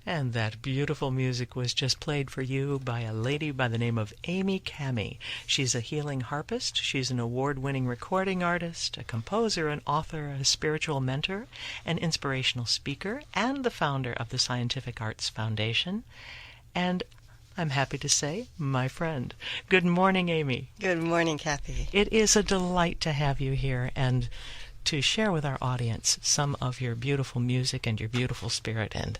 And that beautiful music was just played for you by a lady by the name of Amy Camie. She's a healing harpist. She's an award-winning recording artist, a composer, an author, a spiritual mentor, an inspirational speaker, and the founder of the Scientific Arts Foundation. And I'm happy to say, my friend. Good morning, Amy. Good morning, Kathy. It is a delight to have you here and to share with our audience some of your beautiful music and your beautiful spirit and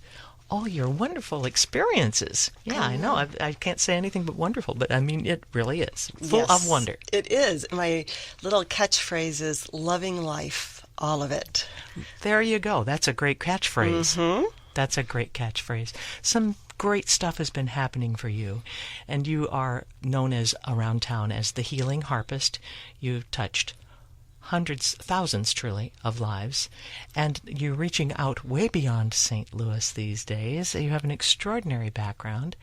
all your wonderful experiences. Yeah, I know. I can't say anything but wonderful, but I mean, it really is full of wonder. It is. My little catchphrase is loving life, all of it. There you go. That's a great catchphrase. Mm-hmm. That's a great catchphrase. Some great stuff has been happening for you, and you are known as around town as the healing harpist. You've touched hundreds, thousands truly, of lives, and you're reaching out way beyond St. Louis these days. You have an extraordinary background,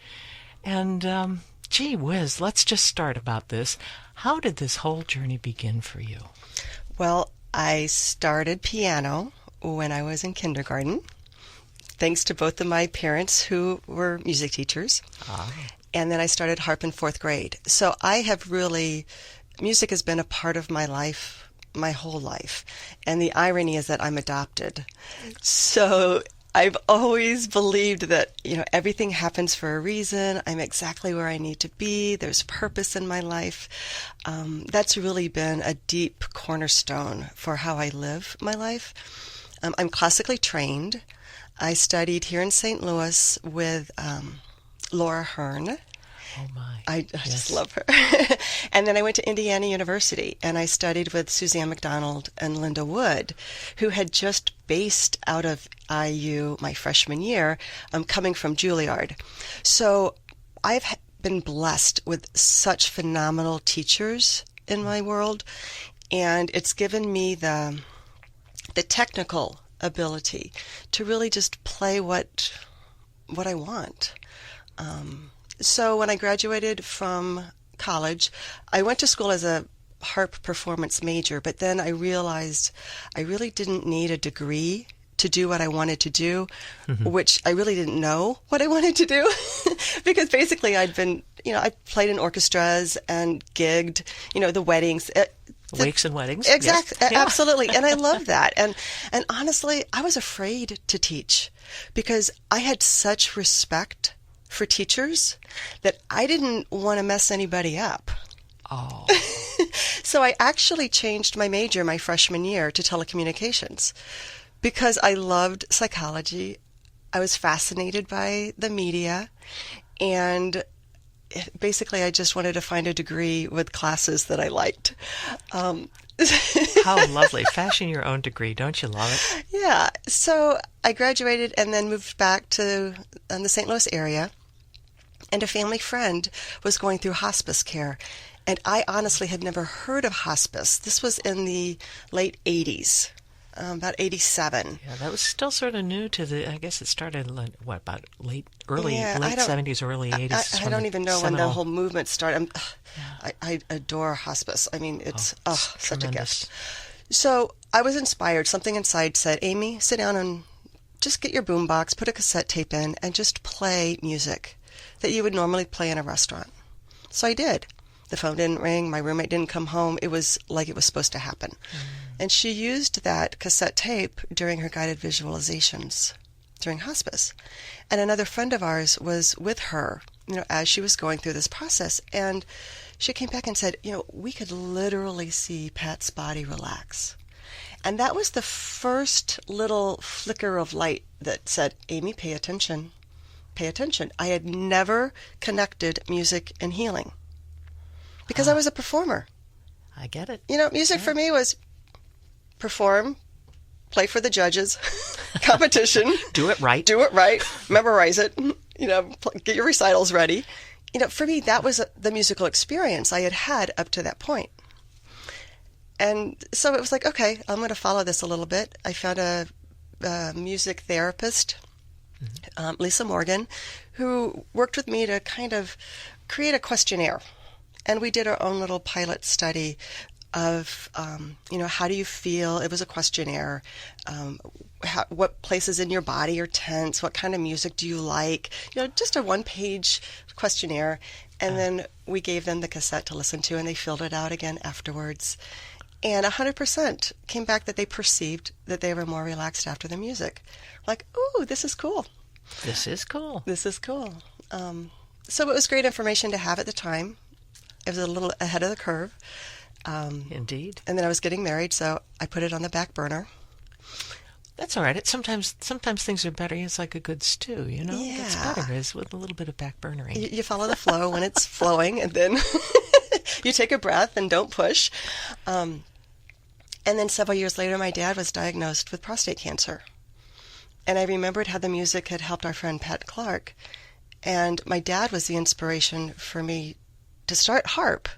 and gee whiz, let's just start about this. How did this whole journey begin for you? Well, I started piano when I was in kindergarten, thanks to both of my parents who were music teachers, and then I started harp in 4th grade. So I have really, music has been a part of my life my whole life. And the irony is that I'm adopted. So I've always believed that, everything happens for a reason. I'm exactly where I need to be. There's purpose in my life. That's really been a deep cornerstone for how I live my life. I'm classically trained. I studied here in St. Louis with Laura Hearn. Oh my. I just love her. And then I went to Indiana University and I studied with Suzanne McDonald and Linda Wood, who had just based out of IU my freshman year, coming from Juilliard. So I've been blessed with such phenomenal teachers in my world, and it's given me the technical ability to really just play what I want. So when I graduated from college, I went to school as a harp performance major, but then I realized I really didn't need a degree to do what I wanted to do, which I really didn't know what I wanted to do because basically I'd been, I played in orchestras and gigged, the weddings. Wakes and weddings. Exactly. Yes. Absolutely. And I love that. And honestly, I was afraid to teach because I had such respect for teachers that I didn't want to mess anybody up. Oh. So I actually changed my major my freshman year to telecommunications because I loved psychology. I was fascinated by the media, and basically I just wanted to find a degree with classes that I liked. How lovely. Fashion your own degree. Don't you love it? Yeah. So I graduated and then moved back to the St. Louis area. And a family friend was going through hospice care. And I honestly had never heard of hospice. This was in the late 80s, about 87. Yeah, that was still sort of new to I guess it started, about late 70s, early 80s. I don't even know when the whole movement started. I adore hospice. I mean, it's such a gift. So I was inspired. Something inside said, Amy, sit down and just get your boombox, put a cassette tape in, and just play music that you would normally play in a restaurant. So I did. The phone didn't ring. My roommate didn't come home. It was like it was supposed to happen. And she used that cassette tape during her guided visualizations during hospice. And another friend of ours was with her, as she was going through this process. And she came back and said, we could literally see Pat's body relax. And that was the first little flicker of light that said, Amy, pay attention. Pay attention. I had never connected music and healing because I was a performer. I get it. Music for me was perform, play for the judges, competition. Do it right. Memorize it. Get your recitals ready. For me, that was the musical experience I had up to that point. And so it was like, okay, I'm going to follow this a little bit. I found a music therapist, Lisa Morgan, who worked with me to kind of create a questionnaire. And we did our own little pilot study of, how do you feel? It was a questionnaire. What places in your body are tense? What kind of music do you like? Just a one-page questionnaire. And then we gave them the cassette to listen to, and they filled it out again afterwards. And 100% came back that they perceived that they were more relaxed after the music. Like, ooh, this is cool. This is cool. This is cool. So it was great information to have at the time. It was a little ahead of the curve. Indeed. And then I was getting married, so I put it on the back burner. That's all right. Sometimes things are better. It's like a good stew, Yeah. It's better is with a little bit of back burnering. You follow the flow when it's flowing, and then you take a breath and don't push. And then several years later, my dad was diagnosed with prostate cancer. And I remembered how the music had helped our friend Pat Clark. And my dad was the inspiration for me to start harp.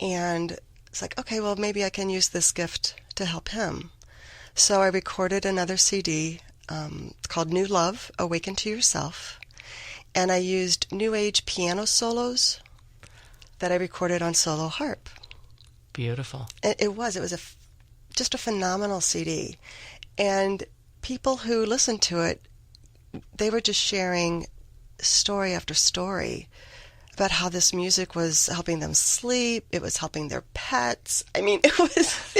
And it's like, okay, well, maybe I can use this gift to help him. So I recorded another CD. It's called New Love, Awaken to Yourself. And I used New Age piano solos that I recorded on solo harp. Beautiful. It was just a phenomenal CD. And people who listened to it, they were just sharing story after story about how this music was helping them sleep. It was helping their pets. I mean, it was...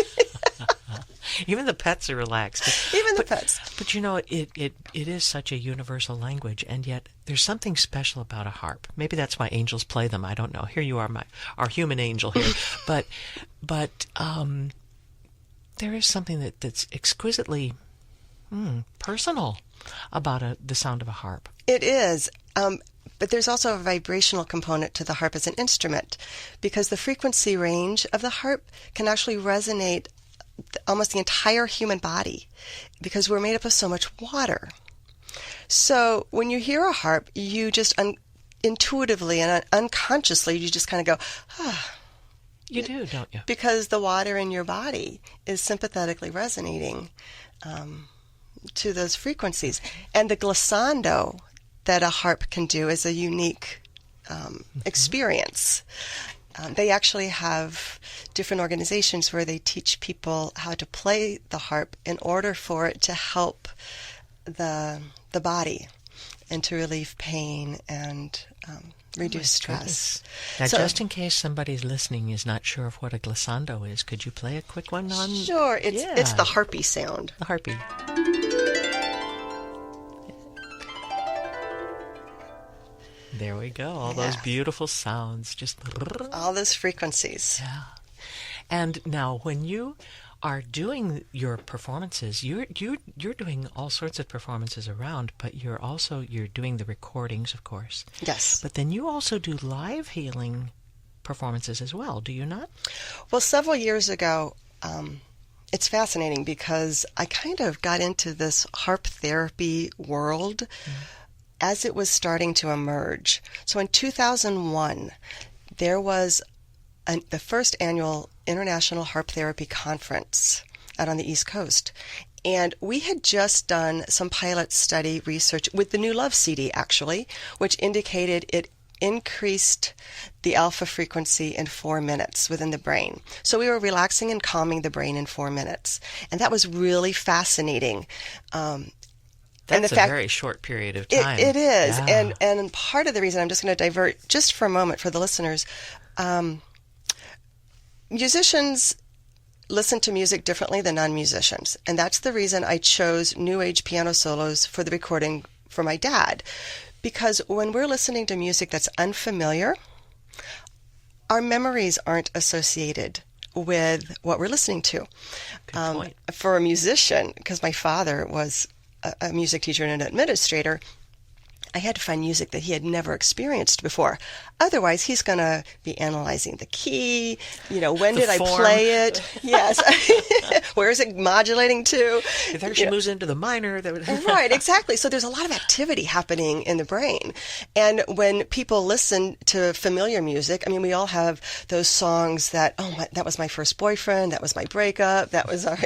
Even the pets are relaxed. Even the pets. But it is such a universal language, and yet there's something special about a harp. Maybe that's why angels play them. I don't know. Here you are, our human angel here. but there is something that's exquisitely personal about the sound of a harp. It is. But there's also a vibrational component to the harp as an instrument, because the frequency range of the harp can actually resonate almost the entire human body, because we're made up of so much water. So when you hear a harp, you just intuitively and unconsciously, you just kind of go, ah. You do, don't you? Because the water in your body is sympathetically resonating to those frequencies. And the glissando that a harp can do is a unique experience. They actually have different organizations where they teach people how to play the harp in order for it to help the body and to relieve pain and reduce stress. Now, just in case somebody's listening is not sure of what a glissando is, could you play a quick one on? Sure. It's the harpy sound. The harpy. There we go. All those beautiful sounds. Just all those frequencies. Yeah. And now, when you are doing your performances, you're doing all sorts of performances around, but you're doing the recordings, of course. Yes. But then you also do live healing performances as well, do you not? Well, several years ago, it's fascinating because I kind of got into this harp therapy world as it was starting to emerge. So in 2001, there was the first annual International Harp Therapy Conference out on the East Coast. And we had just done some pilot study research with the New Love CD, actually, which indicated it increased the alpha frequency in 4 minutes within the brain. So we were relaxing and calming the brain in 4 minutes. And that was really fascinating. That's a very short period of time. It is. Yeah. And part of the reason, I'm just going to divert just for a moment for the listeners, musicians listen to music differently than non-musicians. And that's the reason I chose New Age piano solos for the recording for my dad. Because when we're listening to music that's unfamiliar, our memories aren't associated with what we're listening to. Good point. For a musician, because my father was a music teacher and an administrator, I had to find music that he had never experienced before. Otherwise, he's going to be analyzing the key, when did I play it? Yes. Where is it modulating to? If actually moves into the minor. Right, exactly. So there's a lot of activity happening in the brain. And when people listen to familiar music, I mean, we all have those songs that, that was my first boyfriend, that was my breakup, that was our,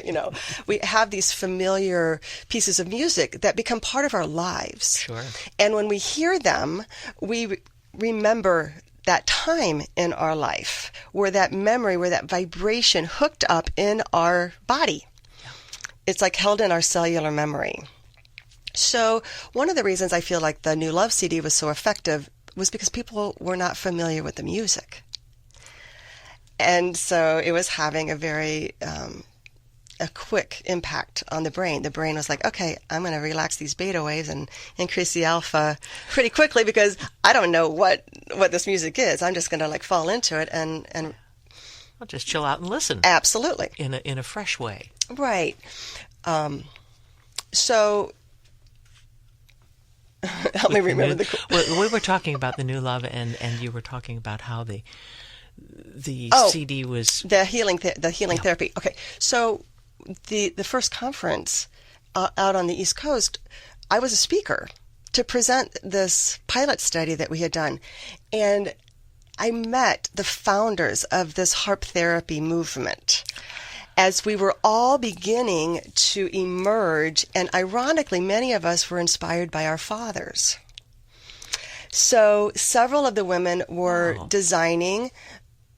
we have these familiar pieces of music that become part of our lives. Sure. And when we hear them, we remember that time in our life where that memory, where that vibration hooked up in our body. Yeah. It's like held in our cellular memory. So one of the reasons I feel like the New Love CD was so effective was because people were not familiar with the music. And so it was having a very a quick impact on the brain. The brain was like, okay, I'm going to relax these beta waves and increase the alpha pretty quickly because I don't know what this music is. I'm just going to like fall into it and I'll just chill out and listen. Absolutely. In a fresh way. Right. So help me remember we were talking about the New Love and you were talking about how the CD was the healing therapy. Okay. So the first conference out on the East Coast, I was a speaker to present this pilot study that we had done. And I met the founders of this harp therapy movement as we were all beginning to emerge. And ironically, many of us were inspired by our fathers. So several of the women were designing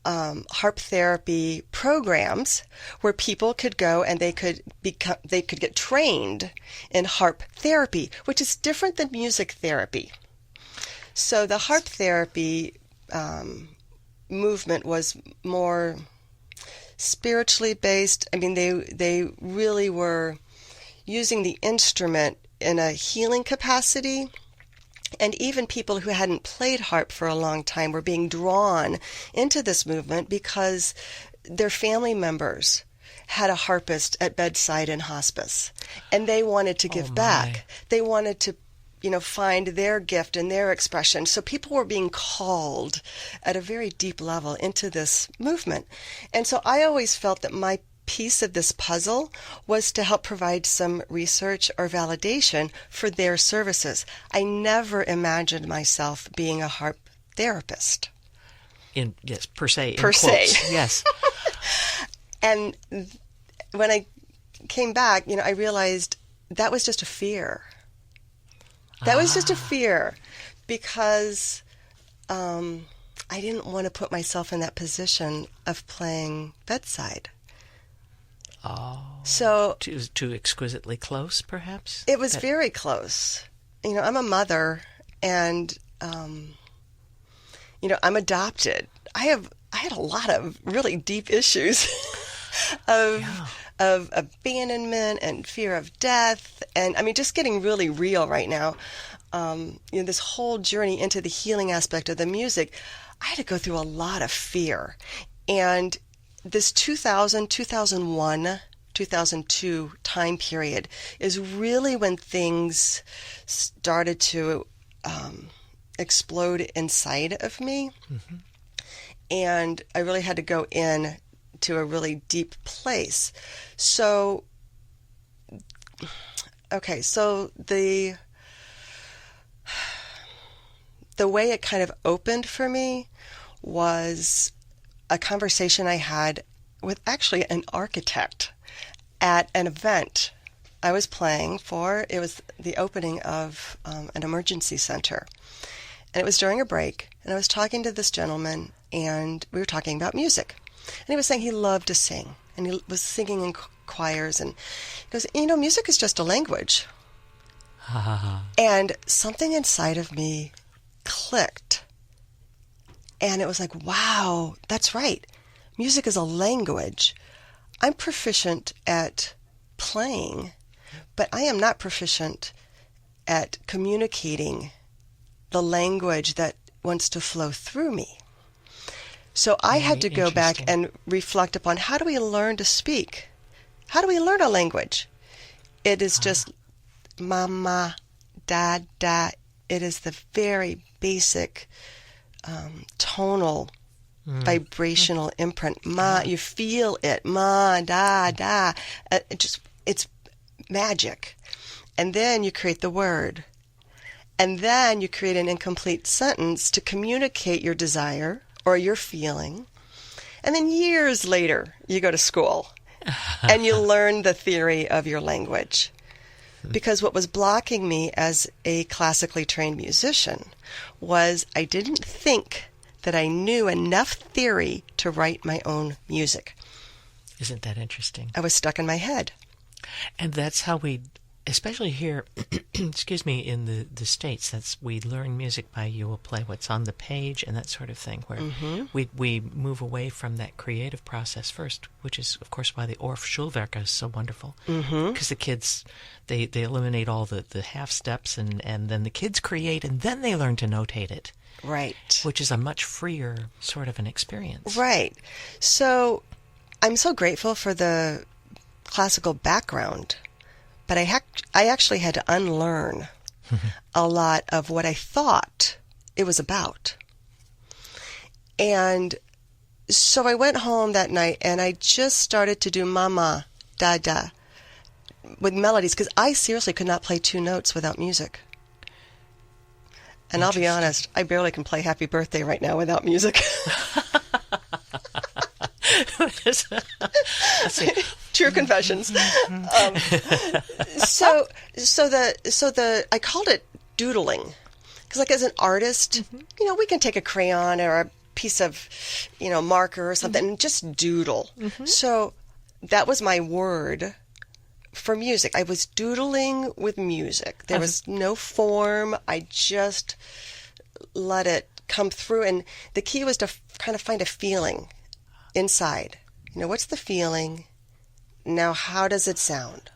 harp therapy programs where people could go and they could get trained in harp therapy, which is different than music therapy. So the harp therapy movement was more spiritually based. I mean, they really were using the instrument in a healing capacity. And even people who hadn't played harp for a long time were being drawn into this movement because their family members had a harpist at bedside in hospice. And they wanted to give back. They wanted to, find their gift and their expression. So people were being called at a very deep level into this movement. And so I always felt that my piece of this puzzle was to help provide some research or validation for their services. I never imagined myself being a harp therapist. Per se. Yes. And when I came back, I realized that was just a fear. That was just a fear because I didn't want to put myself in that position of playing bedside. Oh, so too exquisitely close, perhaps? It was very close. I'm a mother, and I'm adopted. I had a lot of really deep issues of abandonment and fear of death, and just getting really real right now. This whole journey into the healing aspect of the music, I had to go through a lot of fear, and this 2000, 2001, 2002 time period is really when things started to explode inside of me. Mm-hmm. And I really had to go in to a really deep place. So the way it kind of opened for me was a conversation I had with actually an architect at an event I was playing for. It was the opening of an emergency center. And it was during a break, and I was talking to this gentleman, and we were talking about music. And he was saying he loved to sing, and he was singing in choirs, and he goes, music is just a language. And something inside of me clicked. And it was like, wow, that's right. Music is a language. I'm proficient at playing, but I am not proficient at communicating the language that wants to flow through me. So I had to go back and reflect upon, how do we learn to speak? How do we learn a language? It is just mama, dada. It is the very basic tonal vibrational imprint. Ma, you feel it. Ma, da, da. It's magic. And then you create the word. And then you create an incomplete sentence to communicate your desire or your feeling. And then years later, you go to school and you learn the theory of your language. Because what was blocking me as a classically trained musician was I didn't think that I knew enough theory to write my own music. Isn't that interesting? I was stuck in my head. And that's how we, especially here, excuse me, in the States, we learn music by you will play what's on the page and that sort of thing, where we move away from that creative process first, which is, of course, why the Orff-Schulwerke is so wonderful. Because the kids, they eliminate all the half steps, and then the kids create, and then they learn to notate it. Right. Which is a much freer sort of an experience. Right. So I'm so grateful for the classical background, but I actually had to unlearn a lot of what I thought it was about. And so I went home that night and I just started to do Mama, Dada with melodies, because I seriously could not play 2 notes without music. And I'll be honest, I barely can play Happy Birthday right now without music. Let's see. True confessions. So I called it doodling, because like as an artist, we can take a crayon or a piece of, marker or something and just doodle. So that was my word for music. I was doodling with music. There was no form. I just let it come through, and the key was to kind of find a feeling inside. What's the feeling? Now, how does it sound?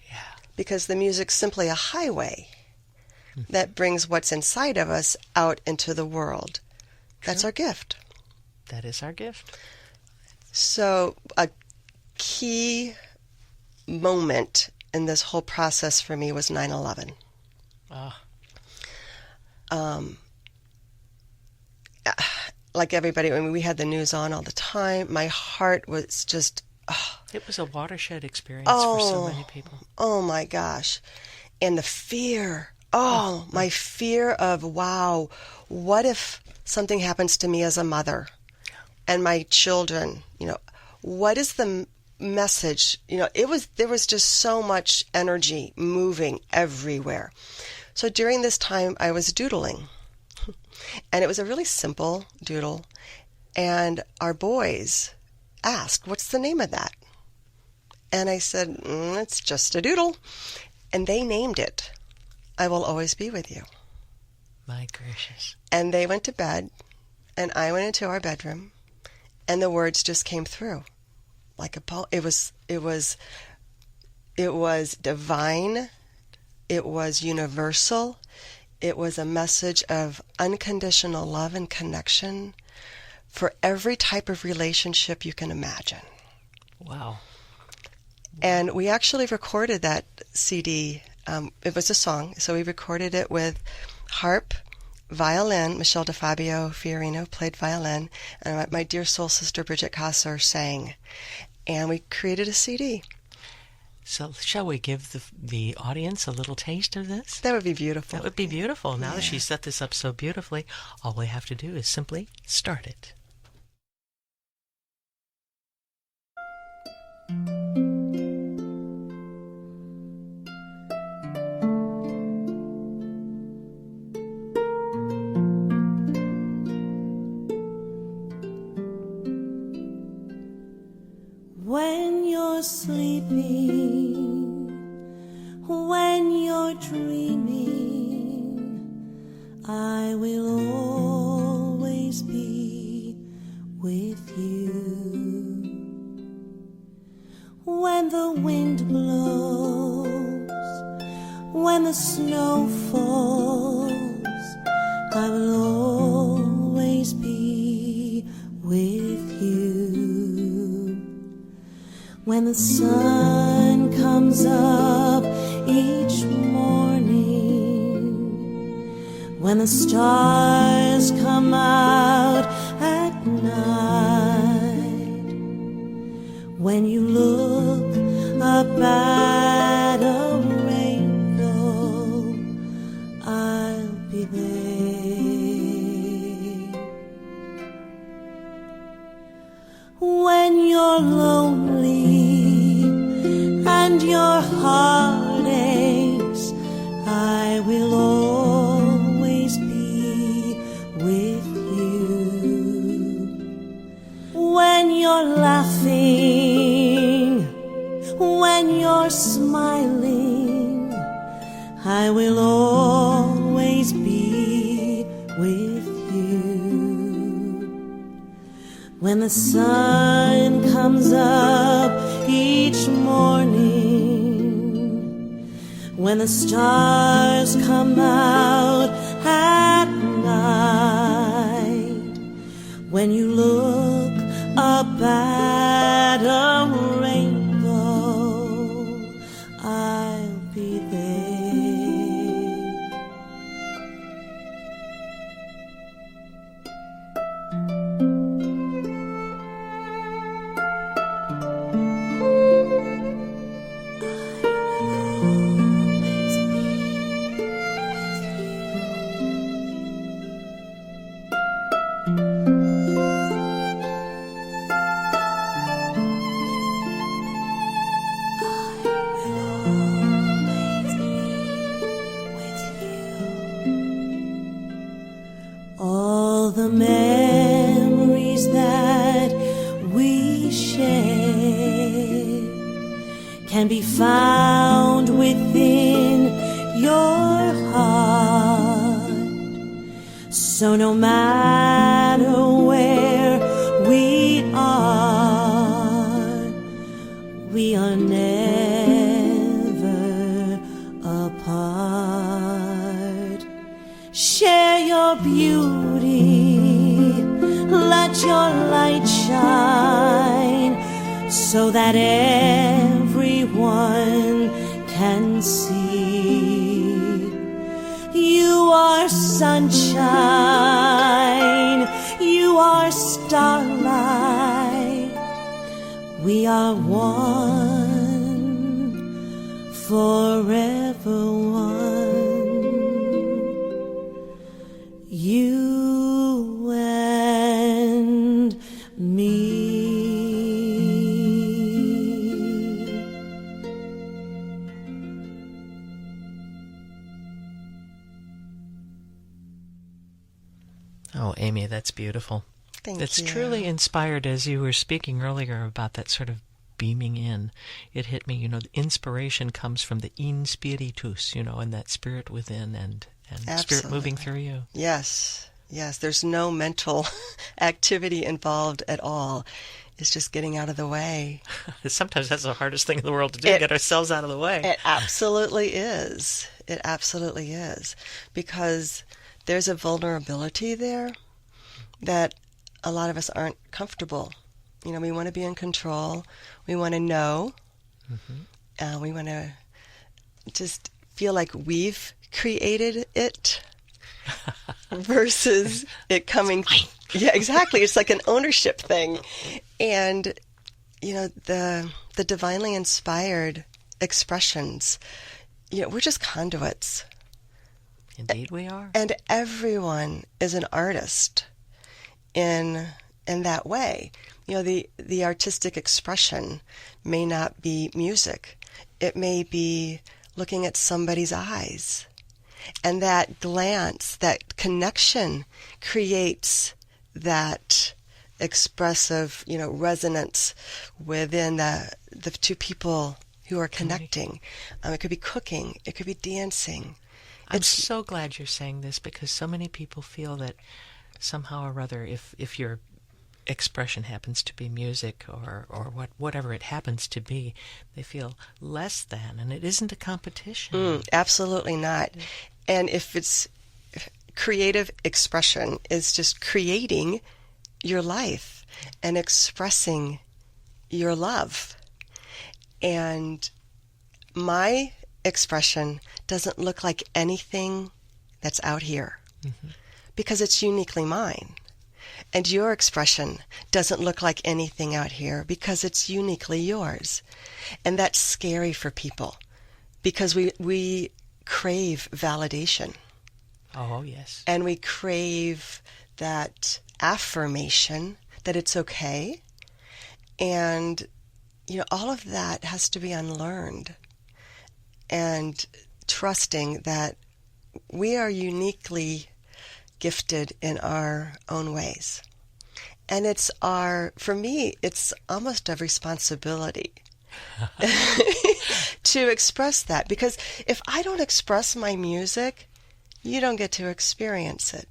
Yeah. Because the music's simply a highway that brings what's inside of us out into the world. True. That's our gift. That is our gift. So, a key moment in this whole process for me was 9/11. Like everybody, we had the news on all the time. My heart was just... It was a watershed experience for so many people. Oh, my gosh. And the fear. My fear of, wow, what if something happens to me as a mother and my children? What is the message? There was just so much energy moving everywhere. So during this time, I was doodling. And it was a really simple doodle. And our boys asked, what's the name of that? And I said, it's just a doodle. And they named it, I Will Always Be With You. My gracious. And they went to bed, and I went into our bedroom, and the words just came through like a poem. It was divine. It was universal. It was a message of unconditional love and connection for every type of relationship you can imagine. Wow. And we actually recorded that CD. It was a song, so we recorded it with harp, violin. Michelle DeFabio, Fiorino played violin, and my dear soul sister Bridgette Kossor sang. And we created a CD. So shall we give the audience a little taste of this? That would be beautiful. That would be beautiful. Now that she set this up so beautifully, all we have to do is simply start it. When you're sleeping, when you're dreaming, I will always be with you. When the wind blows, when the snow falls, I will always be with you. When the sun comes up each morning, when the stars come out at night, when you look up at a rainbow, I'll be there. When you're lonely and your heart aches, I will always be with you. laughing, when you're smiling, I will always be with you. When the sun comes up each morning, when the stars come out at night, when you look up at a rainbow, I'll be there. All the memories that we share can be found within your heart. So no matter where we are never apart. Share your beauty, let your light shine, so that everyone can see. You are sunshine, you are starlight, we are one, forever one. You and me. Oh, Amy, that's beautiful. Thank It's you. truly inspired, as you were speaking earlier about that sort of beaming in. It hit me, the inspiration comes from the in spiritus, and that spirit within and spirit moving through you. Yes, yes. There's no mental activity involved at all. It's just getting out of the way. Sometimes that's the hardest thing in the world to do, get ourselves out of the way. It absolutely is. It absolutely is. Because there's a vulnerability there that a lot of us aren't comfortable. We want to be in control. We want to know. Mm-hmm. We want to just feel like we've created it versus it coming. Yeah, exactly. It's like an ownership thing. And, the divinely inspired expressions, we're just conduits. Indeed we are. And everyone is an artist in that way. The artistic expression may not be music. It may be looking at somebody's eyes. And that glance, that connection creates that expressive, resonance within the two people who are connecting. It could be cooking. It could be dancing. I'm so glad you're saying this, because so many people feel that somehow or other, if your expression happens to be music or whatever it happens to be, they feel less than, and it isn't a competition. Absolutely not. And if it's creative expression is just creating your life and expressing your love. And my expression doesn't look like anything that's out here, because it's uniquely mine. And your expression doesn't look like anything out here, because it's uniquely yours. And that's scary for people, because we crave validation. Oh, yes. And we crave that affirmation that it's okay. And, all of that has to be unlearned. And trusting that we are uniquely gifted in our own ways. And for me, it's almost a responsibility to express that. Because if I don't express my music, you don't get to experience it.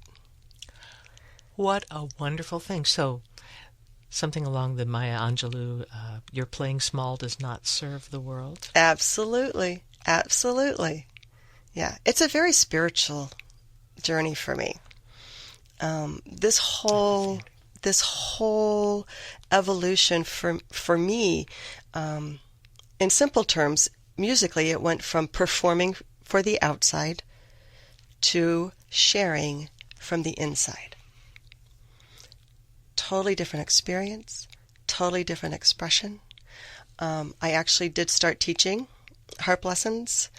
What a wonderful thing. So, something along the Maya Angelou, your playing small does not serve the world? Absolutely. Absolutely. Yeah. It's a very spiritual journey for me. This whole evolution for me, in simple terms, musically, it went from performing for the outside to sharing from the inside. Totally different experience, totally different expression. I actually did start teaching harp lessons,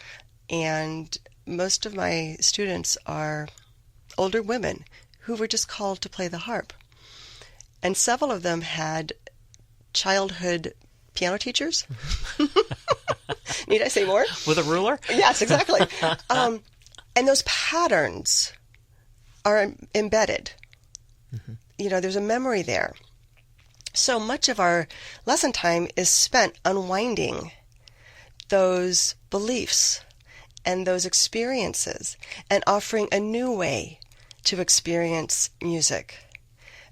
and most of my students are older women who were just called to play the harp. And several of them had childhood piano teachers. Need I say more? With a ruler? Yes, exactly. And those patterns are embedded. Mm-hmm. There's a memory there. So much of our lesson time is spent unwinding those beliefs and those experiences and offering a new way to experience music.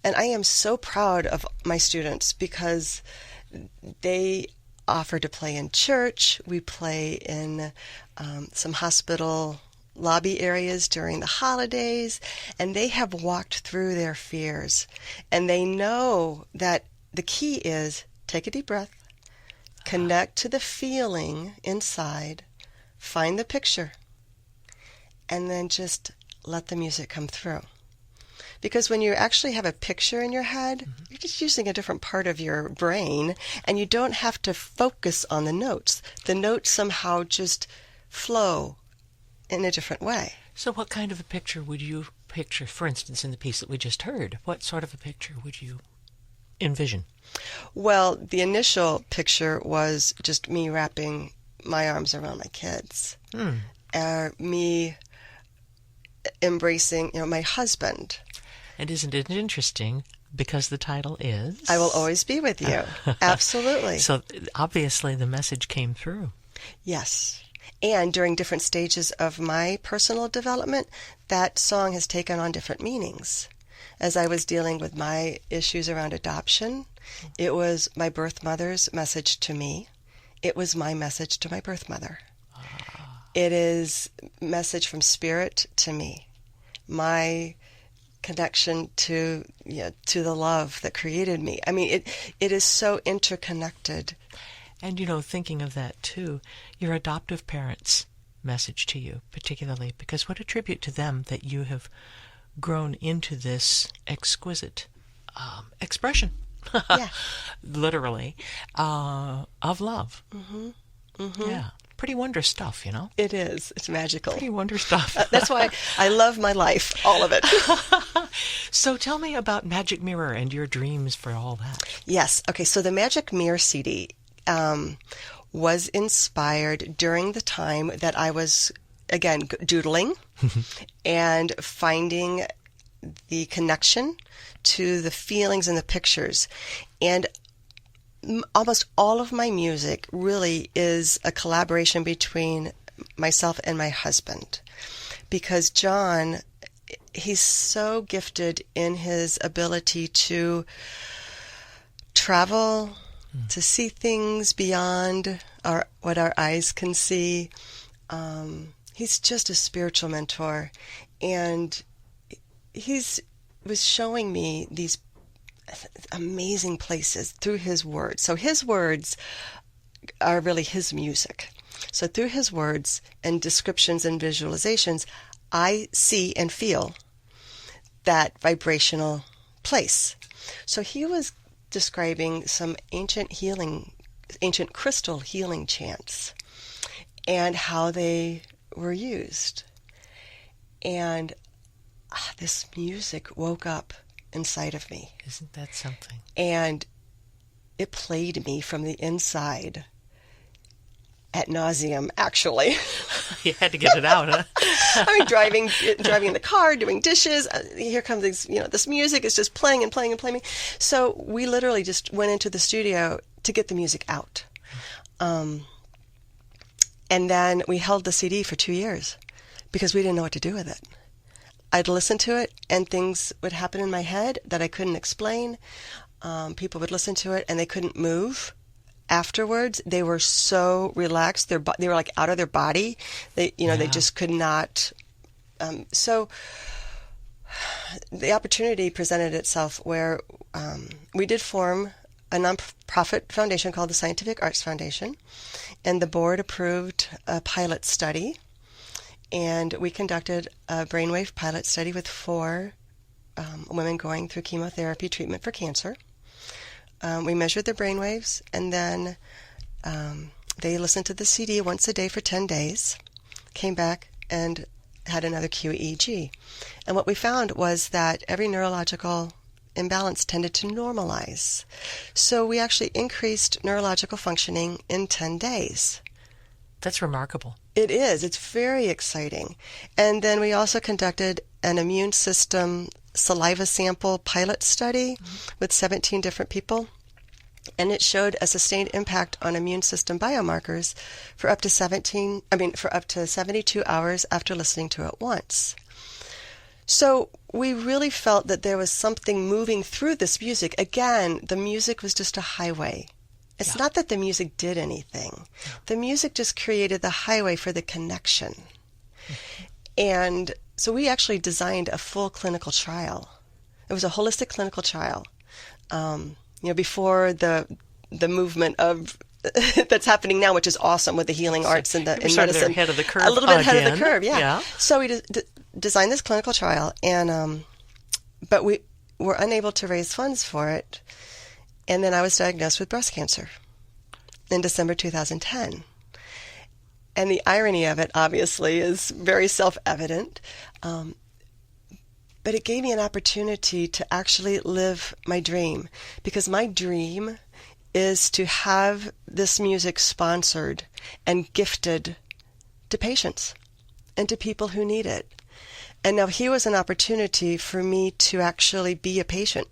And I am so proud of my students because they offer to play in church. We play in some hospital lobby areas during the holidays, and they have walked through their fears. And they know that the key is take a deep breath, connect to the feeling inside, find the picture, and then just let the music come through. Because when you actually have a picture in your head, mm-hmm. you're just using a different part of your brain, and you don't have to focus on the notes. The notes somehow just flow in a different way. So what kind of a picture would you picture, for instance, in the piece that we just heard? What sort of a picture would you envision? Well, the initial picture was just me wrapping my arms around my kids. Me embracing, my husband. And isn't it interesting, because the title is... I Will Always Be With You. Absolutely. So obviously the message came through. Yes. And during different stages of my personal development, that song has taken on different meanings. As I was dealing with my issues around adoption, it was my birth mother's message to me. It was my message to my birth mother. It is message from spirit to me. My connection to the love that created me. I mean, it is so interconnected. And, thinking of that, too, your adoptive parents' message to you, particularly, because what a tribute to them that you have grown into this exquisite expression, yeah. literally, of love. Mm-hmm. Mm-hmm. Yeah. Pretty wondrous stuff, It is. It's magical. Pretty wondrous stuff. That's why I love my life, all of it. So tell me about Magic Mirror and your dreams for all that. Yes. Okay, so the Magic Mirror CD was inspired during the time that I was, again, doodling and finding the connection to the feelings and the pictures. And almost all of my music really is a collaboration between myself and my husband, because John, he's so gifted in his ability to travel, to see things beyond what our eyes can see. He's just a spiritual mentor, and was showing me these amazing places through his words. So his words are really his music. So through his words and descriptions and visualizations, I see and feel that vibrational place. So he was describing some ancient crystal healing chants and how they were used. And this music woke up inside of me. Isn't that something? And it played me from the inside. ad nauseum, actually. You had to get it out, huh? I mean, driving in the car, doing dishes. Here comes this music is just playing and playing and playing. So we literally just went into the studio to get the music out. And then we held the CD for 2 years because we didn't know what to do with it. I'd listen to it and things would happen in my head that I couldn't explain. People would listen to it and they couldn't move. Afterwards, they were so relaxed. They were like out of their body. They just could not. So the opportunity presented itself where we did form a nonprofit foundation called the Scientific Arts Foundation, and the board approved a pilot study, and we conducted a brainwave pilot study with 4 women going through chemotherapy treatment for cancer. We measured their brainwaves, and then they listened to the CD once a day for 10 days, came back and had another QEEG. And what we found was that every neurological imbalance tended to normalize. So we actually increased neurological functioning in 10 days. That's remarkable. It is. It's very exciting. And then we also conducted an immune system saliva sample pilot study with 17 different people, and it showed a sustained impact on immune system biomarkers for up to 72 hours after listening to it once. So we really felt that there was something moving through this music. Again, the music was just a highway. It's not that the music did anything. The music just created the highway for the connection. And so we actually designed a full clinical trial. It was a holistic clinical trial. Before the movement of that's happening now, which is awesome with the healing arts and in medicine. Ahead of the curve. A little bit ahead again. of the curve, yeah. So we designed this clinical trial, and but we were unable to raise funds for it. And then I was diagnosed with breast cancer in December 2010. And the irony of it, obviously, is very self-evident. But it gave me an opportunity to actually live my dream, because my dream is to have this music sponsored and gifted to patients and to people who need it. And now here was an opportunity for me to actually be a patient.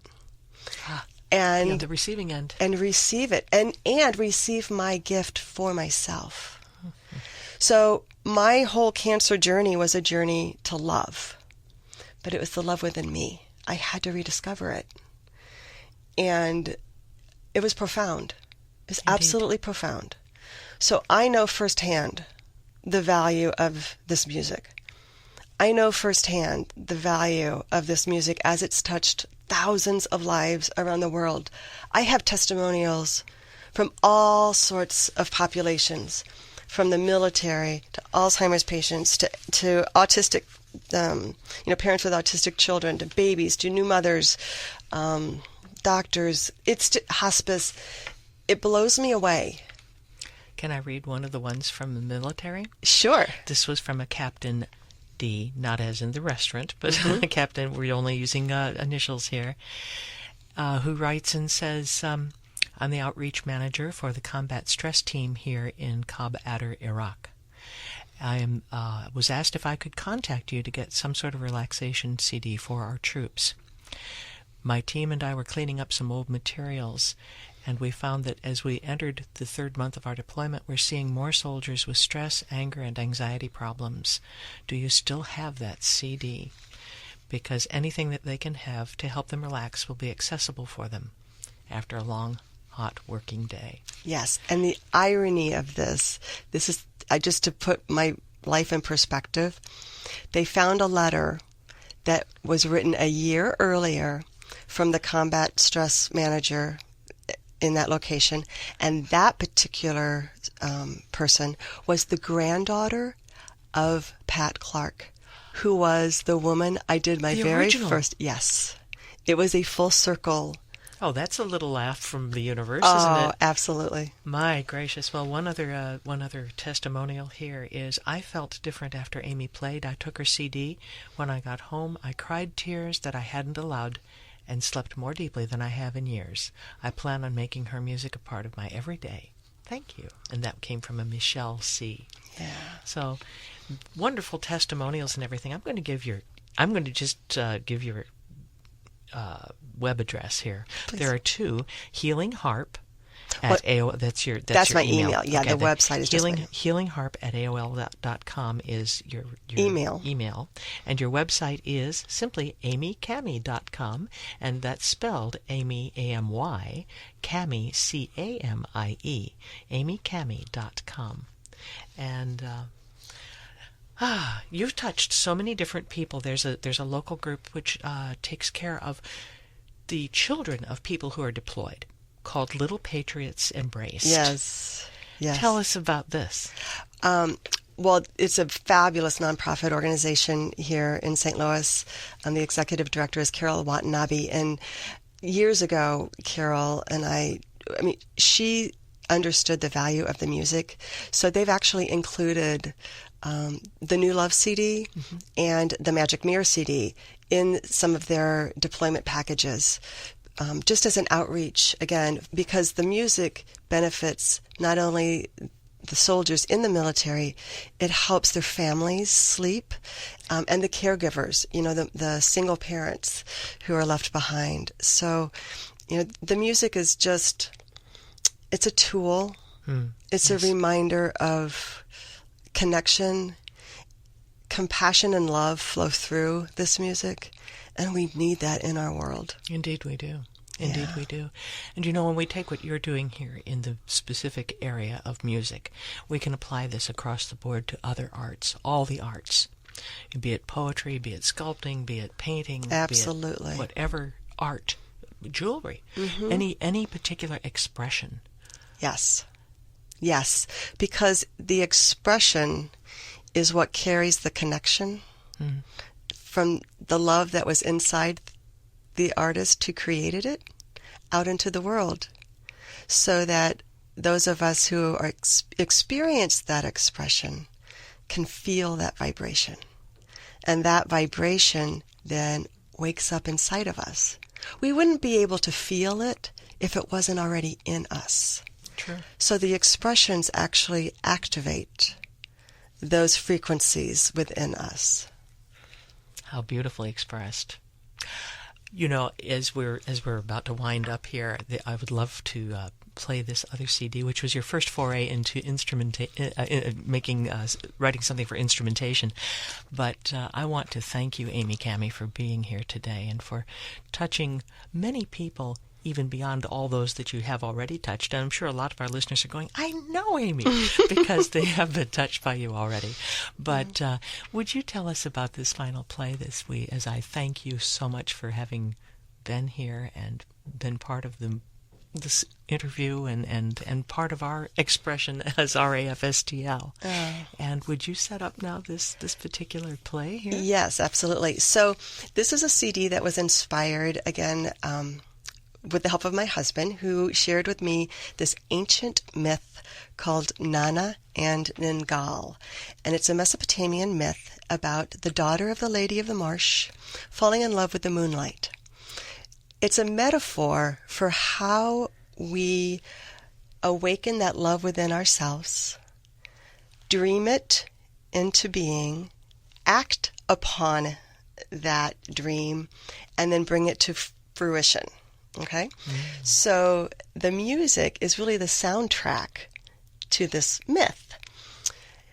And the receiving end. And receive it. And receive my gift for myself. So my whole cancer journey was a journey to love. But it was the love within me. I had to rediscover it. And it was profound. It was absolutely profound. So I know firsthand the value of this music. I know firsthand the value of this music as it's touched thousands of lives around the world. I have testimonials from all sorts of populations, from the military to Alzheimer's patients to autistic, parents with autistic children, to babies, to new mothers, doctors. It's hospice. It blows me away. Can I read one of the ones from the military? Sure. This was from a Captain D, not as in the restaurant, but a captain, we're only using initials here, who writes and says, I'm the outreach manager for the combat stress team here in Kab Adder, Iraq. I was asked if I could contact you to get some sort of relaxation CD for our troops. My team and I were cleaning up some old materials, and we found that as we entered the 3rd month of our deployment, we're seeing more soldiers with stress, anger, and anxiety problems. Do you still have that CD? Because anything that they can have to help them relax will be accessible for them after a long, hot working day. Yes, and the irony of this is, just to put my life in perspective, they found a letter that was written a year earlier from the combat stress manager in that location, and that particular person was the granddaughter of Pat Clark, who was the woman I did my very first. Yes, it was a full circle. Oh, that's a little laugh from the universe, isn't it? Oh, absolutely. My gracious. Well, one other testimonial here is I felt different after Amy played. I took her CD. When I got home, I cried tears that I hadn't allowed and slept more deeply than I have in years. I plan on making her music a part of my everyday. thank you. And that came from a Michelle C. Yeah. So wonderful testimonials and everything. I'm going to just give your web address here. Please. There are two: Healing Harp at AOL. That's your my email. Yeah, okay, the website is healingharp at AOL.com is your email. And your website is simply amycamie.com, and that's spelled Amy, A-M-Y, Camie, C-A-M-I-E, amycamie.com. And you've touched so many different people. There's a local group which takes care of the children of people who are deployed, called Little Patriots Embraced. Yes. Tell us about this. Well, it's a fabulous nonprofit organization here in St. Louis. The executive director is Carol Watanabe. And years ago, Carol and I mean, she understood the value of the music. So they've actually included the New Love CD and the Magic Mirror CD in some of their deployment packages. Just as an outreach, again, because the music benefits not only the soldiers in the military, it helps their families sleep, and the caregivers, the single parents who are left behind. So, the music is it's a tool. It's a reminder of connection, compassion, and love flow through this music. And we need that in our world. Indeed we do. Indeed we do. And when we take what you're doing here in the specific area of music, we can apply this across the board to other arts, all the arts. Be it poetry, be it sculpting, be it painting, absolutely, be it whatever art, jewelry, any particular expression. Yes. Because the expression is what carries the connection from the love that was inside the artist who created it out into the world, so that those of us who are experience that expression can feel that vibration. And that vibration then wakes up inside of us. We wouldn't be able to feel it if it wasn't already in us. True. So the expressions actually activate those frequencies within us. How beautifully expressed. As we're about to wind up here, I would love to play this other CD, which was your first foray into writing something for instrumentation. But I want to thank you, Amy Camie, for being here today and for touching many people, even beyond all those that you have already touched. And I'm sure a lot of our listeners are going, I know Amy, because they have been touched by you already. But would you tell us about this final play as I thank you so much for having been here and been part of this interview and part of our expression as RAFSTL. And would you set up now this particular play here? Yes, absolutely. So this is a CD that was inspired, again, with the help of my husband, who shared with me this ancient myth called Nana and Ningal. And it's a Mesopotamian myth about the daughter of the Lady of the Marsh falling in love with the moonlight. It's a metaphor for how we awaken that love within ourselves, dream it into being, act upon that dream, and then bring it to fruition. Okay? So the music is really the soundtrack to this myth.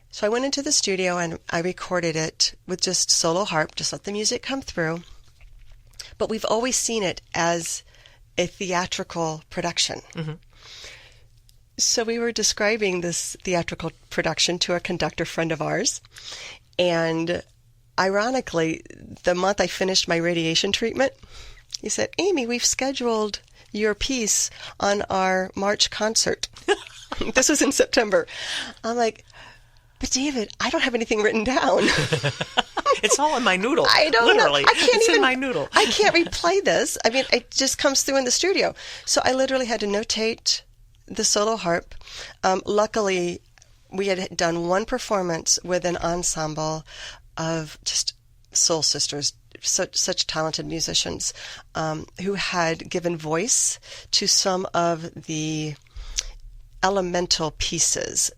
So I went into the studio and I recorded it with just solo harp, just let the music come through. But we've always seen it as a theatrical production. So we were describing this theatrical production to a conductor friend of ours. And ironically, the month I finished my radiation treatment, he said, Amy, we've scheduled your piece on our March concert. This was in September. I'm like, but David, I don't have anything written down. It's all in my noodle. I don't literally. know. It's in my noodle. I can't replay this. I mean, it just comes through in the studio. So I literally had to notate the solo harp. Luckily, we had done one performance with an ensemble of just soul sisters, such talented musicians, who had given voice to some of the elemental pieces,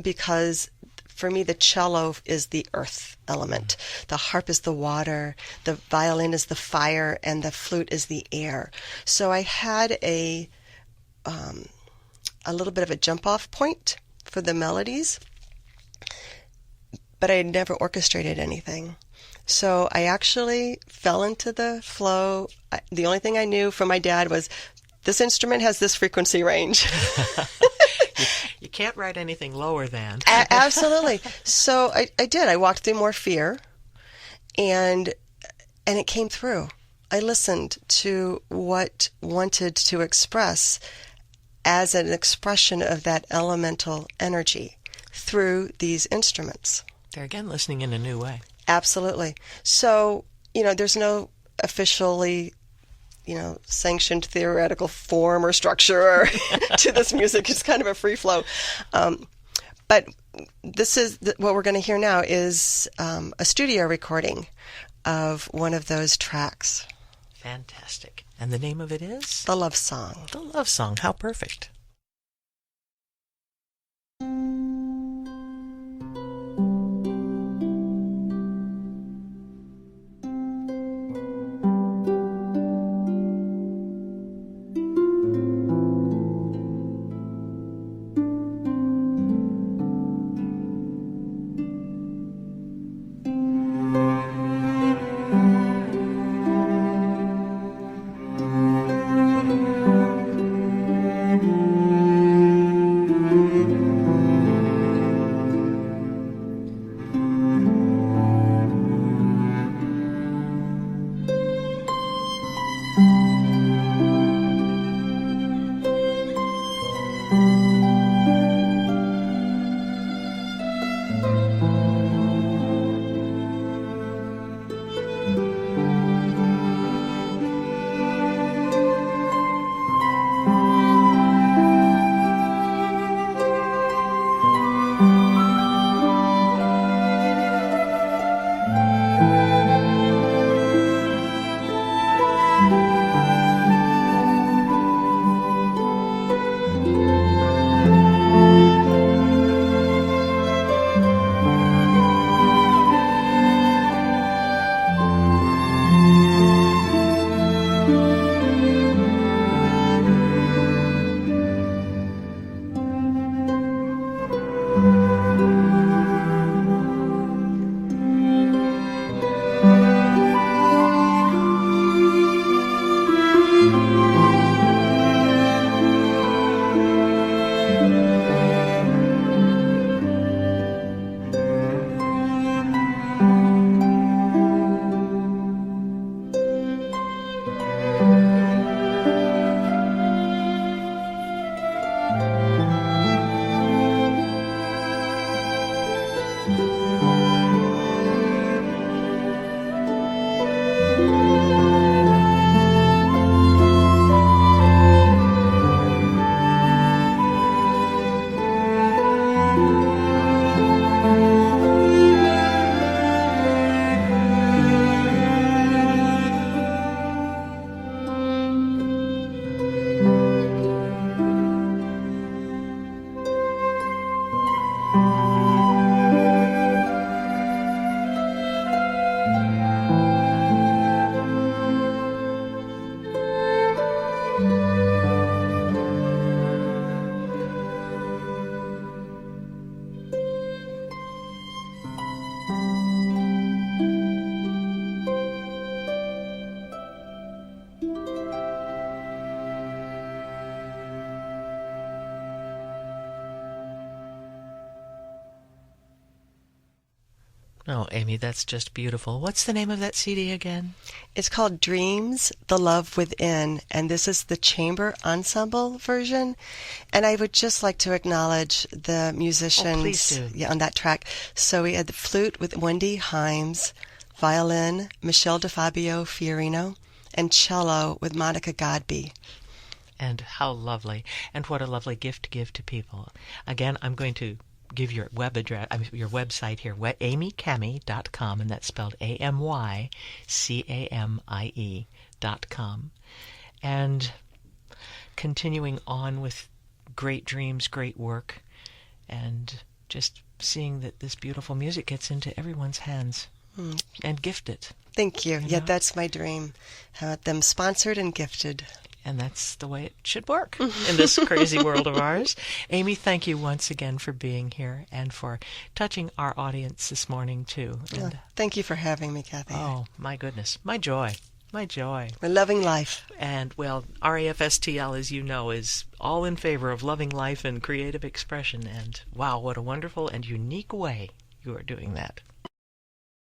because for me, the cello is the earth element. The harp is the water. The violin is the fire, and the flute is the air. So I had a little bit of a jump-off point for the melodies, but I had never orchestrated anything. So I actually fell into the flow. The only thing I knew from my dad was, this instrument has this frequency range. You can't write anything lower than. Absolutely. So I did. I walked through more fear, and it came through. I listened to what wanted to express as an expression of that elemental energy through these instruments. They're again listening in a new way. Absolutely. So, there's no officially sanctioned theoretical form or structure to this music. It's kind of a free flow. But this is what we're going to hear now is a studio recording of one of those tracks. Fantastic. And the name of it is? The Love Song. The Love Song. How perfect. Oh, Amy, that's just beautiful. What's the name of that CD again? It's called Dreams, The Love Within, and this is the chamber ensemble version. And I would just like to acknowledge the musicians. Oh, please do. Yeah, on that track. So we had the flute with Wendy, Hymes, violin, Michelle DeFabio, Fiorino, and cello with Monica Godbee. And how lovely. And what a lovely gift to give to people. Again, I'm going to give your website here, amycamie.com, and that's spelled AMYCAMIE.com. And continuing on with great dreams, great work, and just seeing that this beautiful music gets into everyone's hands and gifted. Thank you. You Yeah, know? that's my dream. Have them sponsored and gifted. And that's the way it should work in this crazy world of ours. Amy, thank you once again for being here and for touching our audience this morning, too. And, thank you for having me, Kathy. oh, my goodness. My joy. My joy. We're loving life. And, well, RAFSTL, as you know, is all in favor of loving life and creative expression. And, wow, what a wonderful and unique way you are doing that.